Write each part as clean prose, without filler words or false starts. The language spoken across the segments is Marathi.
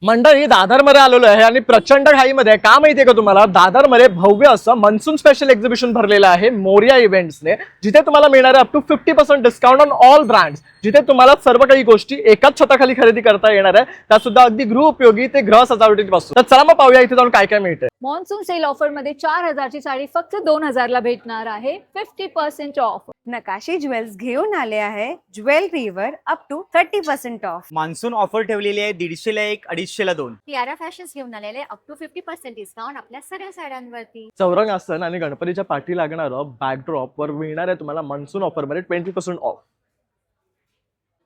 मंडळी दादरमध्ये आलेलो आहे आणि प्रचंड घाईमध्ये का माहितीये का तुम्हाला, दादरमध्ये भव्य असं मनसून स्पेशल एक्झिबिशन भरलेलं आहे मोरिया इव्हेंट्सने, जिथे तुम्हाला मिळणार आहे up to 50% discount on all brands, जिथे तुम्हाला सर्व काही गोष्टी एकाच छताखाली खरेदी करता येणार आहे, त्या सुद्धा अगदी गृह उपयोगी ते ग्रह सजावटीपासून. तर चला मग पाहूया इथे जाऊन काय काय मिळते. मॉन्सून सेल ऑफर मध्ये 4000 ची साडी फक्त 2000 ला भेटणार आहे. 50% ऑफ. नकाशी ज्वेल्स घेऊन आले आहे ज्वेलरीवर up to 30% off. Monsoon offer ठेवलेली आहे 150 ला 1, 250 ला 2. टियारा फॅशन्स घेऊन आलेले अप टू 50% डिस्काउंट आपल्या सगळ्या साड्यांवरती. चौरंग आसन आणि गणपतीच्या पाठी लागणारं बॅकड्रॉप वर मिळणार आहे तुम्हाला मनसून ऑफर मध्ये 20% ऑफ.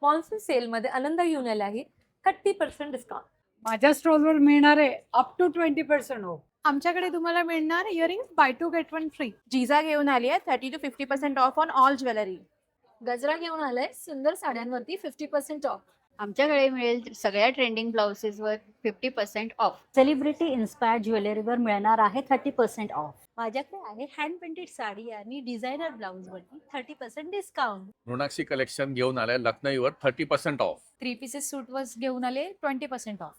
मॉन्सून सेल मध्ये आनंद घेऊन आला आहे 30% डिस्काउंट. माझ्या स्टॉलवर मिळणार आहे अप टू 20% ऑफ. आमच्याकडे तुम्हाला मिळणार इयरिंग्स बाय 2 गेट 1 फ्री. जीजा घेऊन आली आहे 30 to 50% of on all jewellery. गजरा घेऊन आलाय सुंदर साड्यांवरती 50% ऑफ. आमच्याकडे मिळेल सगळ्या ट्रेंडिंग ब्लाउजेसवर 50% ऑफ. सेलिब्रिटी इन्स्पायर्ड ज्वेलरीवर मिळणार आहे 30% ऑफ. माझ्याकडे आहे हँड पेंटेड साडी आणि डिझायनर ब्लाउज वरती 30% डिस्काउंट. मृणाक्षी कलेक्शन घेऊन आले लखनईवर 30% ऑफ. 3 पीसेस सूट वर घेऊन आले 20% ऑफ.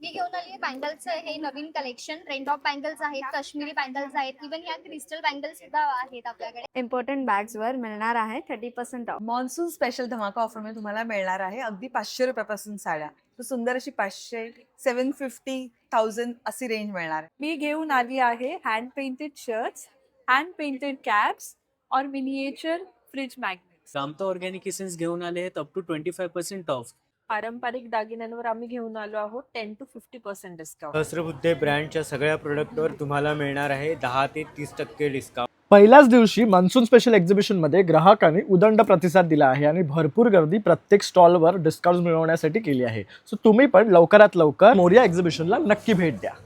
मी घेऊन आली बँगल्सचं हे नवीन कलेक्शन. रेन टॉप बँगल्स आहेत, काश्मीरी बँगल्स आहेत, इव्हन या क्रिस्टल बँगल्स सुद्धा आहेत आपल्याकडे. इम्पॉर्टंट बॅग्स वर मिळणार आहे 30% ऑफ. मॉन्सून स्पेशल धमाका ऑफर मध्ये तुम्हाला मिळणार आहे अगदी 500 रुपयापासून साड्या. तर सुंदर अशी 500, 750, 1000 अशी रेंज मिळणार. मी घेऊन आली आहे hand painted shirts, hand painted caps और मिनिएचर फ्रिज मॅग्नेट. सामता ऑर्गॅनिक इसेन्स घेऊन आले आहेत अप टू 25% ऑफ. पारंपरिक दागिन्यांवर आम्ही घेऊन आलो आहोत 10 to 50% डिस्काउंट. सहस्रबुद्धे ब्रँडच्या सगळ्या प्रोडक्टवर तुम्हाला मिळणार आहे 10 ते 30% डिस्काउंट. पहिल्याच दिवशी मनसून स्पेशल एक्झिबिशन मध्ये ग्राहकांनी उदंड प्रतिसाद दिला आहे आणि भरपूर गर्दी प्रत्येक स्टॉलवर डिस्काउंट मिळवण्यासाठी केली आहे. सो तुम्ही पण लवकरात लवकर मोरिया एक्झिबिशनला नक्की भेट द्या.